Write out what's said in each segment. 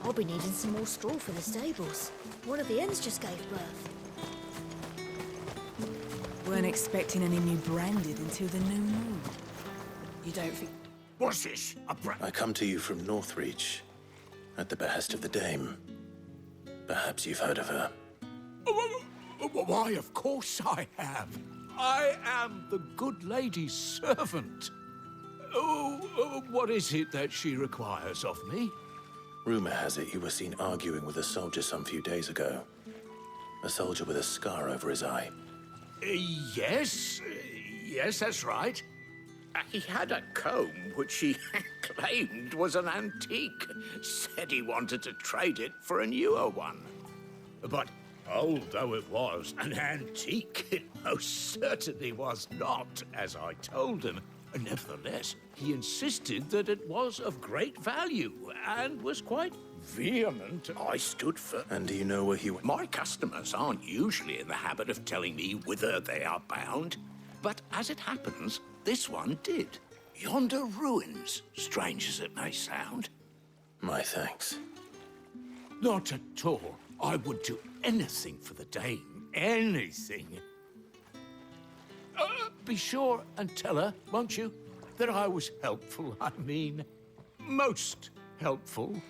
I'll be needing some more straw for the stables. One of the hens just gave birth. Weren't expecting any new branded until the new moon. You don't think... What's this? I come to you from Northreach, at the behest of the Dame. Perhaps you've heard of her. Why, of course I have. I am the good lady's servant. What is it that she requires of me? Rumor has it you were seen arguing with a soldier some few days ago. A soldier with a scar over his eye. Yes, that's right. He had a comb which he claimed was an antique. Said he wanted to trade it for a newer one. But old though it was, an antique it most certainly was not, as I told him. Nevertheless, he insisted that it was of great value and was quite vehement. I stood for... And do you know where he went? My customers aren't usually in the habit of telling me whither they are bound. But as it happens, this one did. Yonder ruins, strange as it may sound. My thanks. Not at all. I would do anything for the Dame. Anything. Be sure and tell her, won't you, that I was helpful. I mean, most helpful.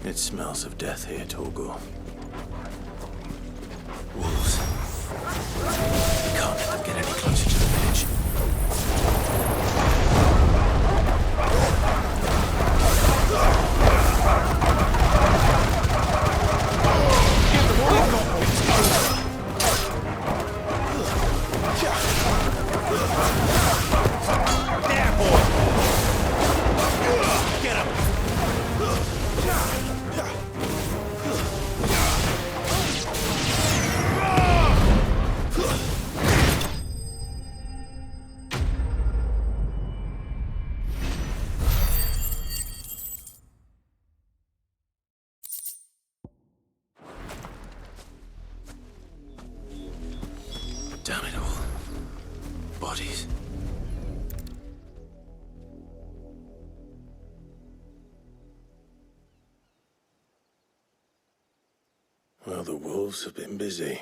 It smells of death here, Torgor. Wolves. We can't let them get any closer to the village. There, boy! Get him! Damn it all. Bodies. Well, the wolves have been busy.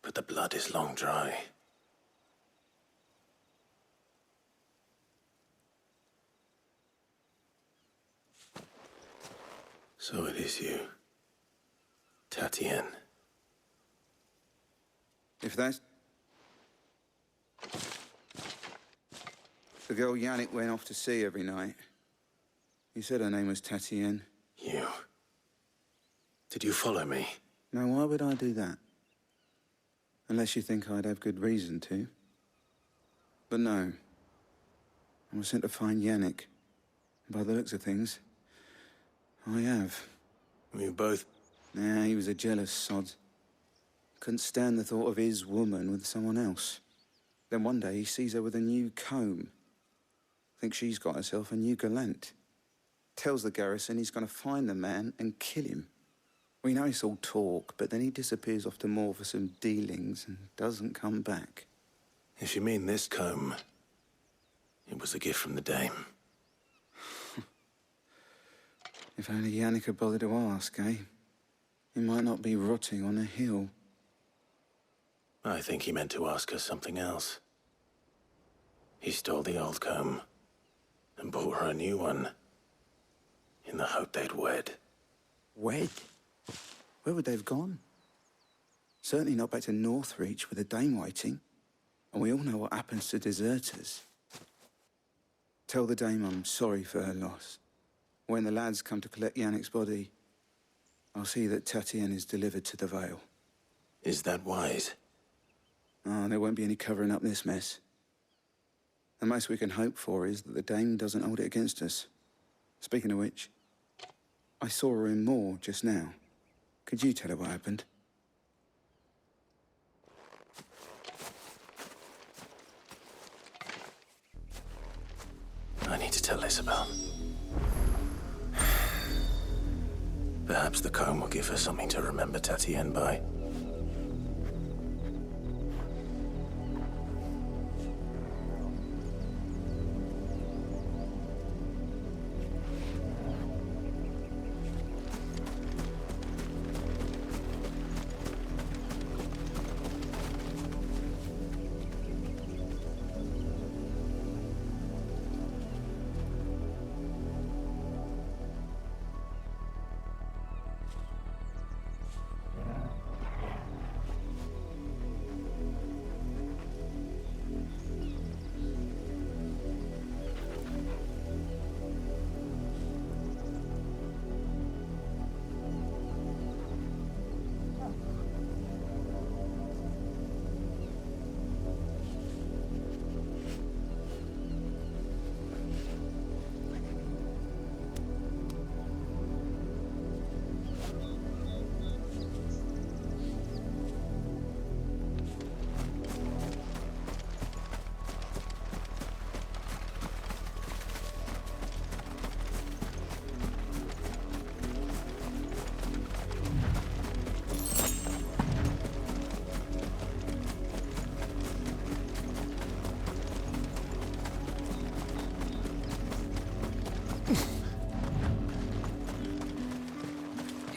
But the blood is long dry. So it is you, Tatienne. If that's... the girl Yannick went off to see every night. You said her name was Tatienne. You. Did you follow me? Now, why would I do that? Unless you think I'd have good reason to. But no. I was sent to find Yannick. By the looks of things, I have. We both... Yeah, he was a jealous sod. Couldn't stand the thought of his woman with someone else. Then one day he sees her with a new comb. Thinks she's got herself a new gallant. Tells the garrison he's going to find the man and kill him. We know it's all talk, but then he disappears off to Moor for some dealings and doesn't come back. If you mean this comb, it was a gift from the Dame. If only Yannick had bothered to ask, eh? He might not be rotting on a hill. I think he meant to ask her something else. He stole the old comb and bought her a new one in the hope they'd wed. Wed? Where would they have gone? Certainly not back to Northreach with the Dame waiting. We all know what happens to deserters. Tell the dame I'm sorry for her loss. When the lads come to collect Yannick's body, I'll see that Tatienne is delivered to the Vale. Is that wise? Oh, there won't be any covering up this mess. The most we can hope for is that the dame doesn't hold it against us. Speaking of which, I saw her in Moor just now. Could you tell her what happened? I need to tell Isabel. Perhaps the comb will give her something to remember Tatienne by.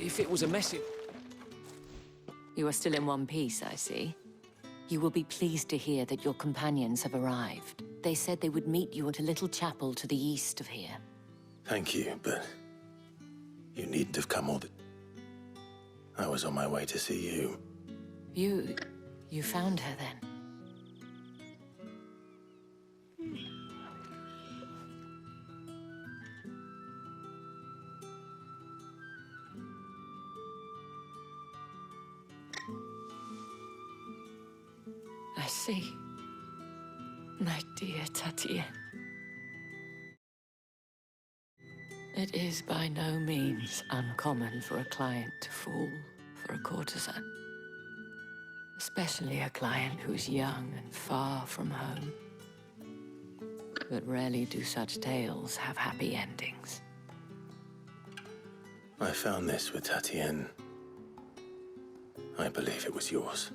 If it was a message... You are still in one piece, I see. You will be pleased to hear that your companions have arrived. They said they would meet you at a little chapel to the east of here. Thank you, but you needn't have come all the... I was on my way to see you. You found her then? I see. My dear Tatienne. It is by no means uncommon for a client to fall for a courtesan. Especially a client who's young and far from home. But rarely do such tales have happy endings. I found this with Tatienne. I believe it was yours.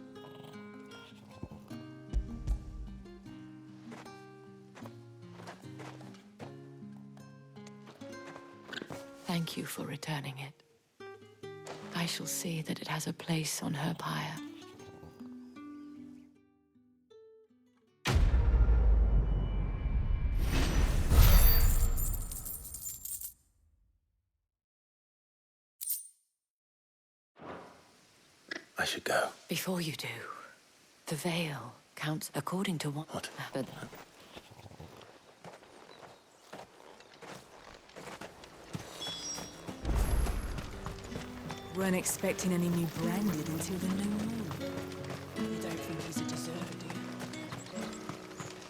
Thank you for returning it. I shall see that it has a place on her pyre. I should go. Before you do, the veil counts according to what? What? But Weren't expecting any new branded until the new moon. You don't think he's a deserter, do you?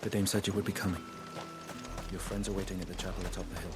The dame said you would be coming. Your friends are waiting at the chapel atop the hill.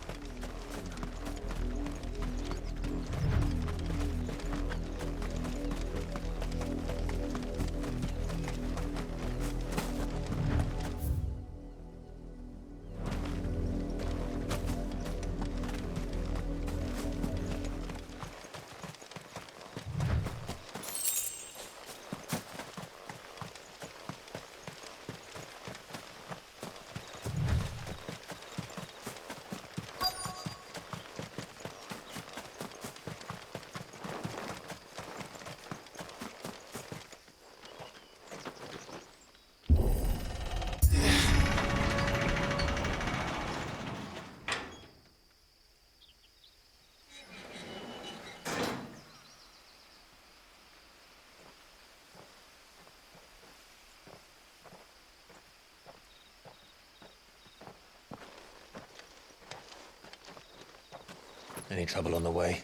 Any trouble on the way?